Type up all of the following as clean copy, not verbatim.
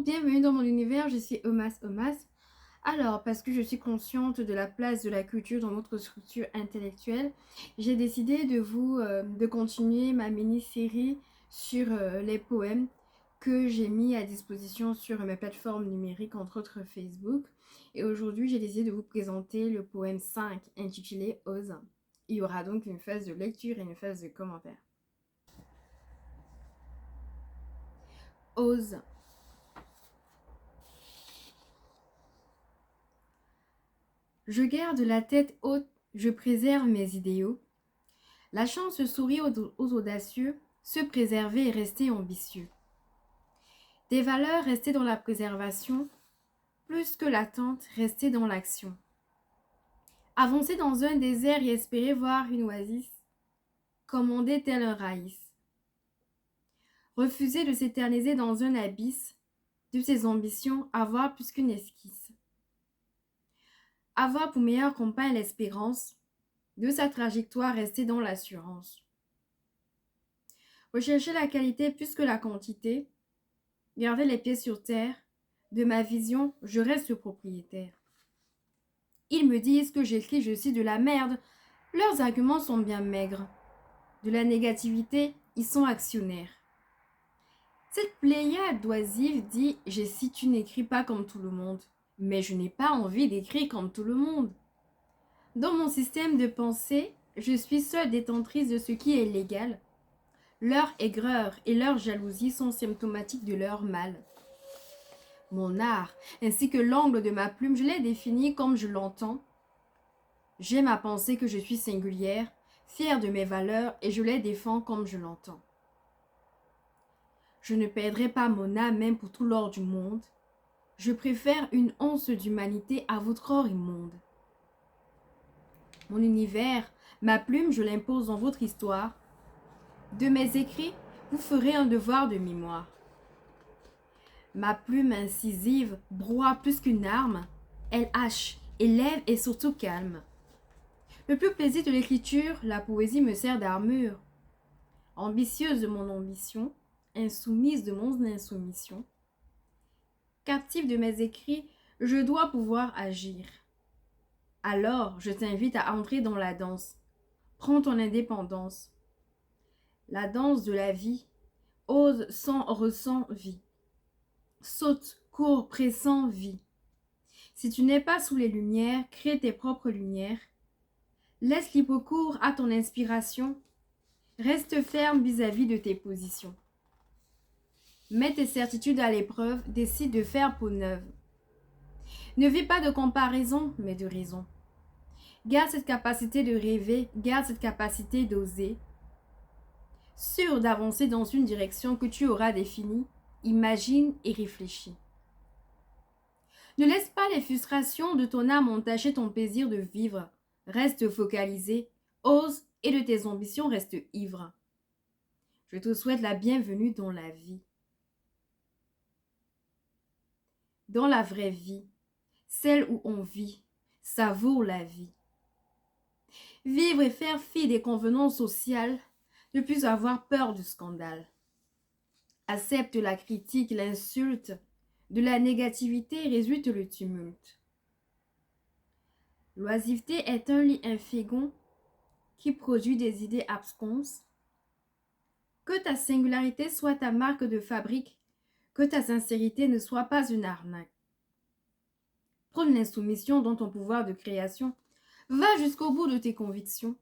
bienvenue dans mon univers, je suis Omas Omas. Alors, parce que je suis consciente de la place de la culture dans notre structure intellectuelle, j'ai décidé de continuer ma mini-série sur les poèmes que j'ai mis à disposition sur mes plateformes numériques, entre autres Facebook. Et aujourd'hui, j'ai décidé de vous présenter le poème 5 intitulé Ose. Il y aura donc une phase de lecture et une phase de commentaire. Ose. Je garde la tête haute, je préserve mes idéaux. La chance sourit aux audacieux, se préserver et rester ambitieux. Des valeurs restées dans la préservation, plus que l'attente, rester dans l'action. Avancer dans un désert et espérer voir une oasis, commander tel un raïs. Refuser de s'éterniser dans un abysse, de ses ambitions, avoir plus qu'une esquisse. Avoir pour meilleure compagne l'espérance, de sa trajectoire rester dans l'assurance. Rechercher la qualité plus que la quantité, garder les pieds sur terre, de ma vision, je reste propriétaire. Ils me disent que j'écris, je cite de la merde, leurs arguments sont bien maigres. De la négativité, ils sont actionnaires. Cette pléiade d'oisives dit, je cite, tu n'écris pas comme tout le monde, mais je n'ai pas envie d'écrire comme tout le monde. Dans mon système de pensée, je suis seule détentrice de ce qui est légal. Leur aigreur et leur jalousie sont symptomatiques de leur mal. Mon art, ainsi que l'angle de ma plume, je l'ai défini comme je l'entends. J'aime à penser que je suis singulière, fière de mes valeurs, et je les défends comme je l'entends. Je ne perdrai pas mon âme même pour tout l'or du monde. Je préfère une once d'humanité à votre or immonde. Mon univers, ma plume, je l'impose dans votre histoire. De mes écrits, vous ferez un devoir de mémoire. Ma plume incisive broie plus qu'une arme. Elle hache, élève et surtout calme. Le plus plaisir de l'écriture, la poésie me sert d'armure. Ambitieuse de mon ambition, insoumise de mon insoumission. Captive de mes écrits, je dois pouvoir agir. Alors, je t'invite à entrer dans la danse. Prends ton indépendance. La danse de la vie, ose sans ressent vie. Saute, cours, pressant, vie. Si tu n'es pas sous les lumières, crée tes propres lumières. Laisse l'hypocourt à ton inspiration. Reste ferme vis-à-vis de tes positions. Mets tes certitudes à l'épreuve, décide de faire peau neuve. Ne vis pas de comparaison, mais de raison. Garde cette capacité de rêver, garde cette capacité d'oser. Sûr d'avancer dans une direction que tu auras définie, imagine et réfléchis. Ne laisse pas les frustrations de ton âme entacher ton plaisir de vivre. Reste focalisé, ose et de tes ambitions reste ivre. Je te souhaite la bienvenue dans la vie. Dans la vraie vie, celle où on vit, savoure la vie. Vivre et faire fi des convenances sociales, ne plus avoir peur du scandale. Accepte la critique, l'insulte, de la négativité résulte le tumulte. L'oisiveté est un lit infécond qui produit des idées absconses. Que ta singularité soit ta marque de fabrique, que ta sincérité ne soit pas une arnaque. Prône l'insoumission dans ton pouvoir de création. Va jusqu'au bout de tes convictions.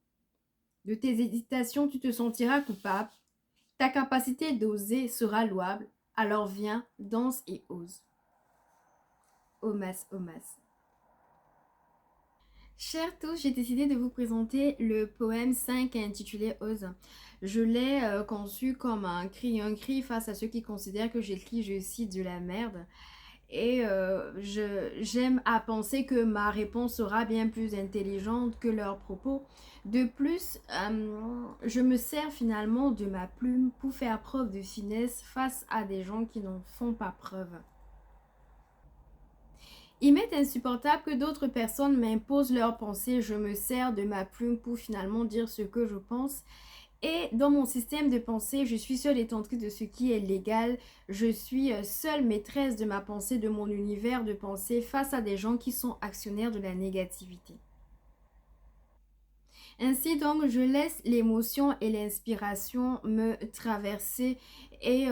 De tes hésitations, tu te sentiras coupable. Ta capacité d'oser sera louable. Alors viens, danse et ose. Omas, Omas. Chers tous, j'ai décidé de vous présenter le poème 5 intitulé Ose. Je l'ai conçu comme un cri face à ceux qui considèrent que j'écris, je cite, de la merde. Et j'aime à penser que ma réponse sera bien plus intelligente que leurs propos. De plus, je me sers finalement de ma plume pour faire preuve de finesse face à des gens qui n'en font pas preuve. Il m'est insupportable que d'autres personnes m'imposent leurs pensées. Je me sers de ma plume pour finalement dire ce que je pense. Et dans mon système de pensée, je suis seule détentrice de ce qui est légal. Je suis seule maîtresse de ma pensée, de mon univers de pensée face à des gens qui sont actionnaires de la négativité. Ainsi donc, je laisse l'émotion et l'inspiration me traverser et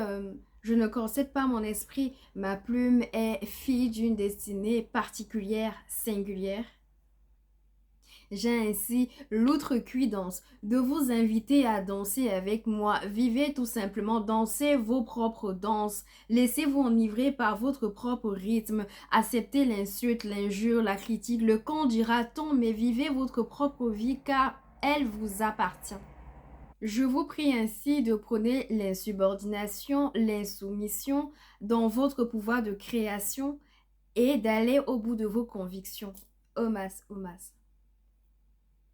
je ne corsette pas mon esprit. Ma plume est fille d'une destinée particulière, singulière. J'ai ainsi l'outrecuidance de vous inviter à danser avec moi. Vivez tout simplement, dansez vos propres danses. Laissez-vous enivrer par votre propre rythme. Acceptez l'insulte, l'injure, la critique, le qu'en dira-t-on, mais vivez votre propre vie car elle vous appartient. Je vous prie ainsi de prôner l'insubordination, l'insoumission dans votre pouvoir de création et d'aller au bout de vos convictions. Omas, Omas.